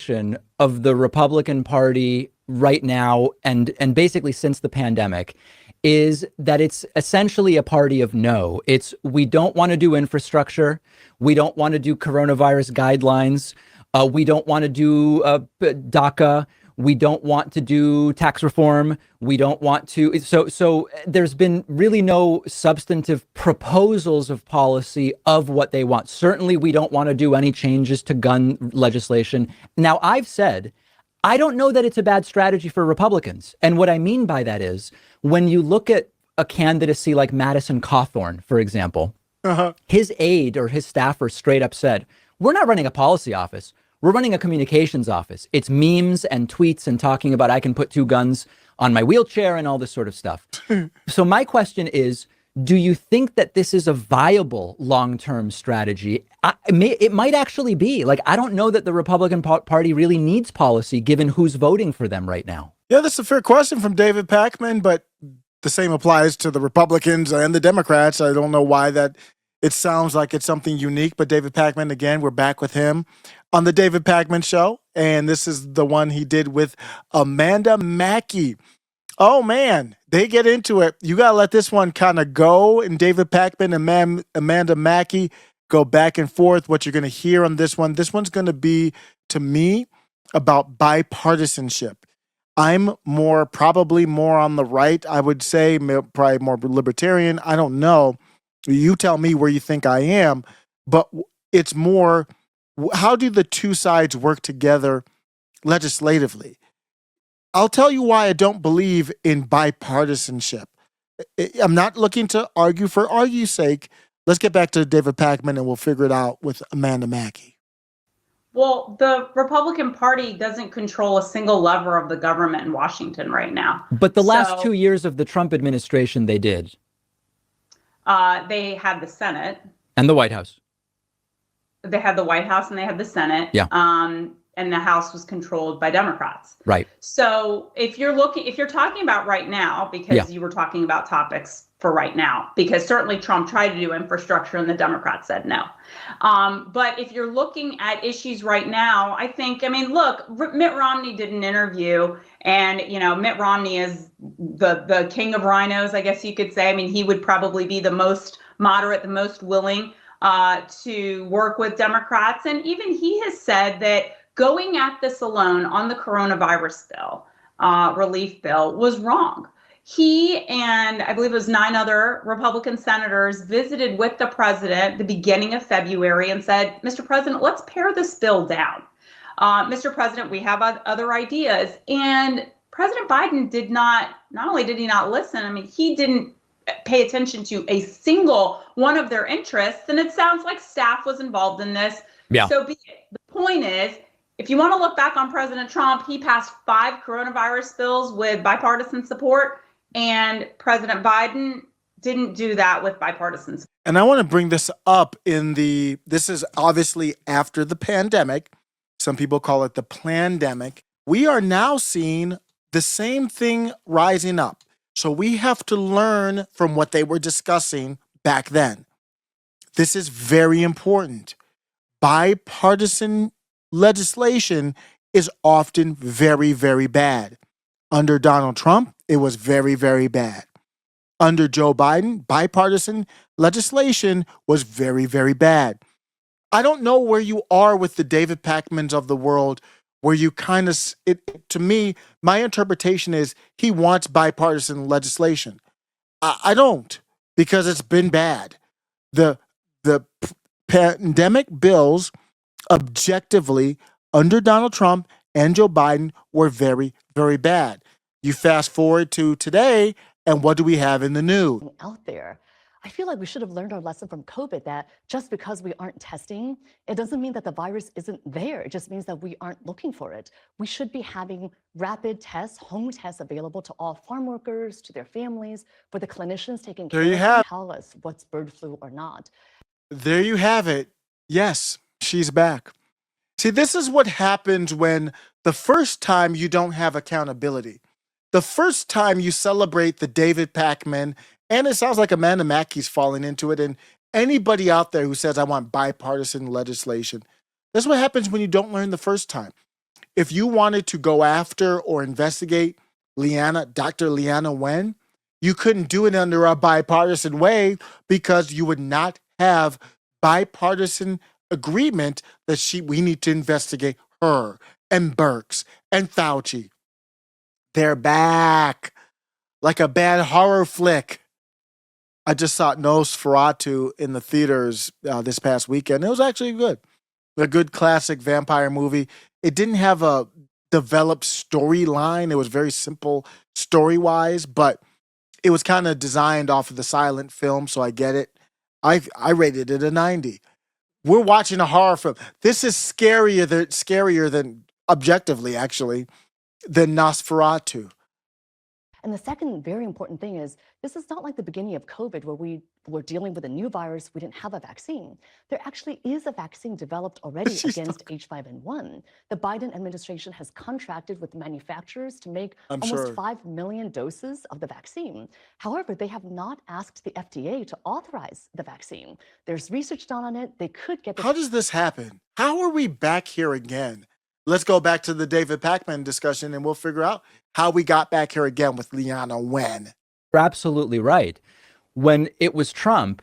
function of the Republican Party right now and basically since the pandemic is that it's essentially a party of no. It's we don't want to do infrastructure. We don't want to do coronavirus guidelines. We don't want to do DACA. We don't want to do tax reform. We don't want to. So there's been really no substantive proposals of policy of what they want. Certainly, we don't want to do any changes to gun legislation. Now, I've said, I don't know that it's a bad strategy for Republicans. And what I mean by that is when you look at a candidacy like Madison Cawthorn, for example, his aide or his staffer straight up said, we're not running a policy office. We're running a communications office. It's memes and tweets and talking about I can put 2 guns on my wheelchair and all this sort of stuff. So my question is, do you think that this is a viable long-term strategy? It might actually be. Like, I don't know that the Republican Party really needs policy given who's voting for them right now. Yeah, that's a fair question from David Pakman, but the same applies to the Republicans and the Democrats. I don't know why that it sounds like it's something unique, but David Pakman, again, we're back with him on the David Pakman Show, and this is the one he did with Amanda Mackey. Oh, man, they get into it. You got to let this one kind of go, and David Pakman and Amanda Mackey go back and forth. What you're going to hear on this one's going to be, to me, about bipartisanship. I'm probably more on the right, I would say, probably more libertarian. I don't know. You tell me where you think I am, but it's more, how do the two sides work together legislatively? I'll tell you why I don't believe in bipartisanship. I'm not looking to argue for argue's sake. Let's get back to David Pakman and we'll figure it out with Amanda Mackey. Well, the Republican Party doesn't control a single lever of the government in Washington right now. But the last 2 years of the Trump administration, they did. They had the Senate. And the White House. They had the White House and they had the Senate. Yeah. And the House was controlled by Democrats. Right. So if you're talking about right now, because you were talking about topics for right now, because certainly Trump tried to do infrastructure and the Democrats said no. But if you're looking at issues right now, look, Mitt Romney did an interview and, Mitt Romney is the king of rhinos, I guess you could say. I mean, he would probably be the most moderate, the most willing to work with Democrats. And even he has said that going at this alone on the coronavirus bill, relief bill, was wrong. He and I believe it was 9 other Republican senators visited with the president at the beginning of February and said, Mr. President, let's pare this bill down. Mr. President, we have other ideas. And President Biden not only did he not listen, he didn't pay attention to a single one of their interests. And it sounds like staff was involved in this. Yeah. So be it. The point is, if you want to look back on President Trump, he passed 5 coronavirus bills with bipartisan support, and President Biden didn't do that with bipartisan support. And I want to bring this up this is obviously after the pandemic. Some people call it the plandemic. We are now seeing the same thing rising up. So we have to learn from what they were discussing back then. This is very important. Bipartisan legislation is often very, very bad. Under Donald Trump, it was very, very bad. Under Joe Biden, bipartisan legislation was very, very bad. I don't know where you are with the David Pakmans of the world, where you kind of, to me, my interpretation is he wants bipartisan legislation. I don't, because it's been bad. The pandemic bills, objectively, under Donald Trump and Joe Biden, were very, very bad. You fast forward to today, and what do we have in the news? Out there, I feel like we should have learned our lesson from COVID that just because we aren't testing, it doesn't mean that the virus isn't there. It just means that we aren't looking for it. We should be having rapid tests, home tests available to all farm workers, to their families, for the clinicians taking care of them, tell us what's bird flu or not. There you have it. Yes, she's back. See, this is what happens when the first time you don't have accountability. The first time you celebrate the David Pakman, and it sounds like Amanda Mackey's falling into it, and anybody out there who says, I want bipartisan legislation, that's what happens when you don't learn the first time. if you wanted to go after or investigate Dr. Leana Wen, you couldn't do it under a bipartisan way because you would not have bipartisan agreement that we need to investigate her and Birx and Fauci. They're back like a bad horror flick. I just saw Nosferatu in the theaters this past weekend. It was actually good. A good classic vampire movie. It didn't have a developed storyline. It was very simple story-wise, but it was kind of designed off of the silent film, so I get it. I rated it a 90. We're watching a horror film. This is scarier than objectively, actually, than Nosferatu. And the second very important thing is this is not like the beginning of COVID where we were dealing with a new virus, we didn't have a vaccine. There actually is a vaccine developed already against H5N1. The Biden administration has contracted with manufacturers to make almost 5 million doses of the vaccine. However, they have not asked the FDA to authorize the vaccine. There's research done on it. They could get How does this happen? How are we back here again? Let's go back to the David Pakman discussion and we'll figure out how we got back here again with Leana Wen. You're absolutely right. When it was Trump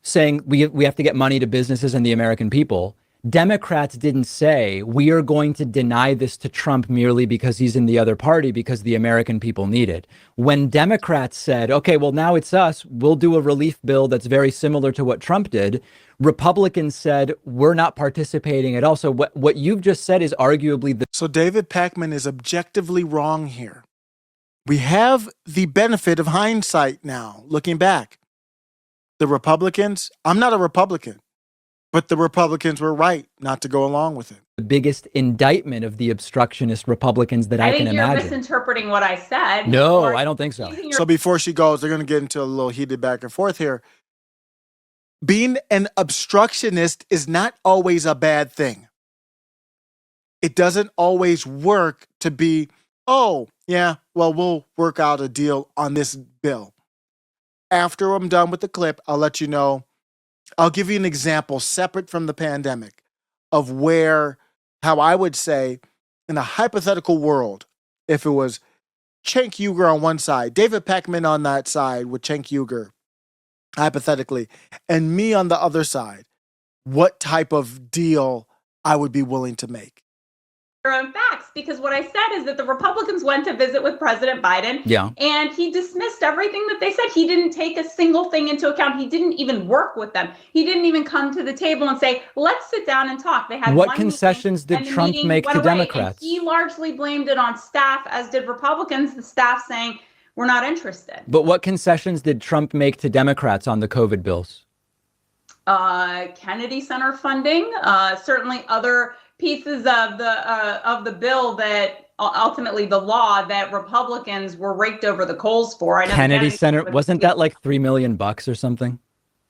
saying we have to get money to businesses and the American people, Democrats didn't say we are going to deny this to Trump merely because he's in the other party because the American people need it. When Democrats said, okay, well, now it's us, we'll do a relief bill that's very similar to what Trump did, Republicans said, we're not participating at all. So what you've just said is arguably So David Pakman is objectively wrong here. We have the benefit of hindsight now, looking back. The Republicans, I'm not a Republican, but the Republicans were right not to go along with it. the biggest indictment of the obstructionist Republicans that I can imagine. I think you're misinterpreting what I said. No, I don't think so. So before she goes, they're going to get into a little heated back and forth here. Being an obstructionist is not always a bad thing. It doesn't always work to be, oh, yeah, well, we'll work out a deal on this bill. After I'm done with the clip, I'll let you know. I'll give you an example separate from the pandemic of how I would say in a hypothetical world, if it was Cenk Uygur on one side, David Pakman on that side with Cenk Uygur, hypothetically, and me on the other side, what type of deal I would be willing to make. Your own facts, because what I said is that the Republicans went to visit with President Biden, and he dismissed everything that they said. He didn't take a single thing into account. He didn't even work with them. He didn't even come to the table and say, let's sit down and talk. They had what concessions did Trump make to Democrats? And he largely blamed it on staff, as did Republicans, the staff saying, we're not interested. But what concessions did Trump make to Democrats on the COVID bills? Kennedy Center funding, certainly other pieces of the bill that ultimately the law that Republicans were raked over the coals for. Kennedy Center, wasn't that like $3 million or something?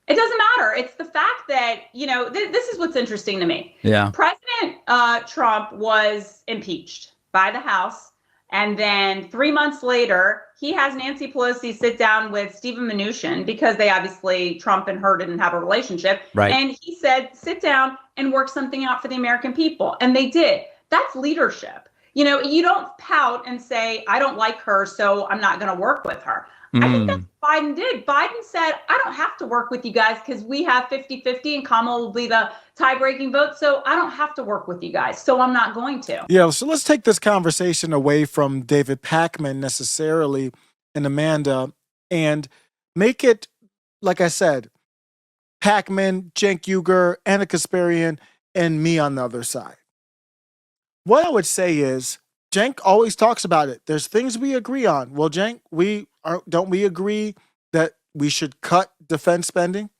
It doesn't matter. It's the fact that, this is what's interesting to me. Yeah. President Trump was impeached by the House. And then 3 months later, he has Nancy Pelosi sit down with Stephen Mnuchin because Trump and her didn't have a relationship. Right. And he said, sit down and work something out for the American people. And they did. That's leadership. You don't pout and say, I don't like her, so I'm not going to work with her. I think that's what Biden did. Biden said, I don't have to work with you guys because we have 50-50 and Kamala will be the tie-breaking vote. So I don't have to work with you guys. So I'm not going to. Yeah, so let's take this conversation away from David Pakman necessarily and Amanda and make it, like I said, Pakman, Cenk Uygur, Anna Kasparian, and me on the other side. What I would say is, Cenk always talks about it. There's things we agree on. Well, Cenk, don't we agree that we should cut defense spending?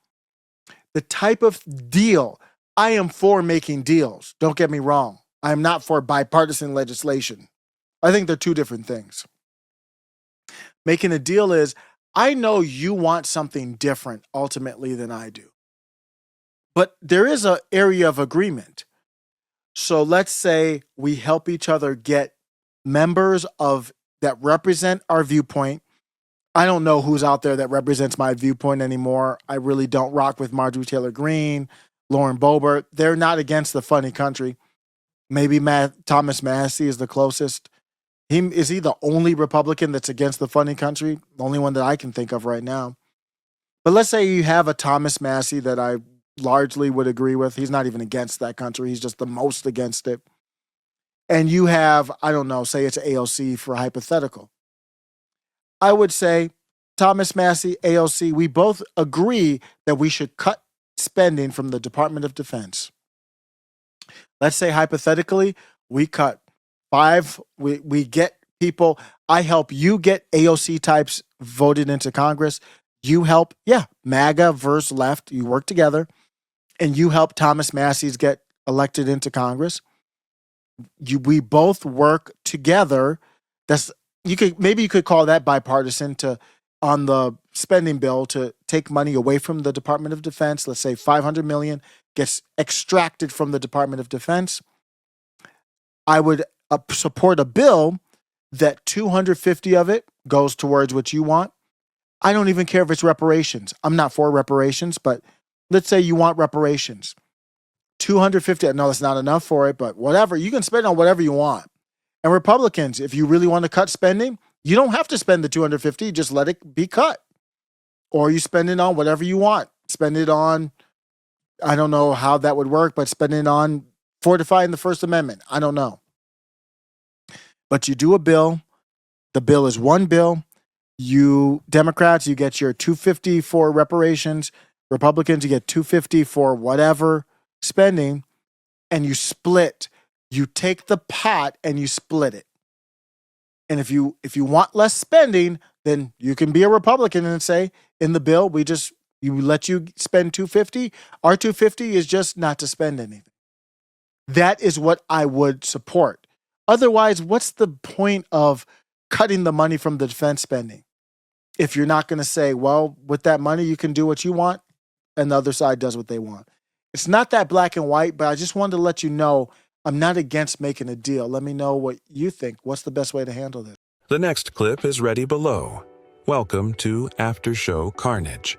The type of deal, I am for making deals. Don't get me wrong. I am not for bipartisan legislation. I think they're two different things. Making a deal is, I know you want something different ultimately than I do. But there is an area of agreement. So let's say we help each other get members that represent our viewpoint. I don't know who's out there that represents my viewpoint anymore. I really don't rock with Marjorie Taylor Greene, Lauren Boebert. They're not against the funny country. Maybe Thomas Massie is the closest. Is he the only Republican that's against the funding country? The only one that I can think of right now. But let's say you have a Thomas Massie that I largely would agree with. He's not even against that country. He's just the most against it. And you have, I don't know, say it's AOC for hypothetical. I would say Thomas Massie, AOC, we both agree that we should cut spending from the Department of Defense. Let's say hypothetically, we cut 5, we get people, I help you get AOC types voted into Congress. You help, MAGA versus left, you work together, and you help Thomas Massie's get elected into Congress. We both work together. Maybe you could call that bipartisan on the spending bill to take money away from the Department of Defense. Let's say $500 million gets extracted from the Department of Defense. I would support a bill that 250 of it goes towards what you want. I don't even care if it's reparations. I'm not for reparations, but let's say you want reparations. 250, no, that's not enough for it, but whatever. You can spend on whatever you want. And Republicans, if you really want to cut spending, you don't have to spend the 250, just let it be cut. Or you spend it on whatever you want. Spend it on, I don't know how that would work, but spend it on fortifying the First Amendment. I don't know. But you do a bill. The bill is one bill. You Democrats, you get your 250 for reparations. Republicans, you get 250 for whatever spending, and you split. You take the pot and you split it. And if you want less spending, then you can be a Republican and say, in the bill, you let you spend 250. Our 250 is just not to spend anything. That is what I would support. Otherwise, what's the point of cutting the money from the defense spending? If you're not going to say, well, with that money, you can do what you want, and the other side does what they want. It's not that black and white, but I just wanted to let you know I'm not against making a deal. Let me know what you think. What's the best way to handle this? The next clip is ready below. Welcome to After Show Carnage.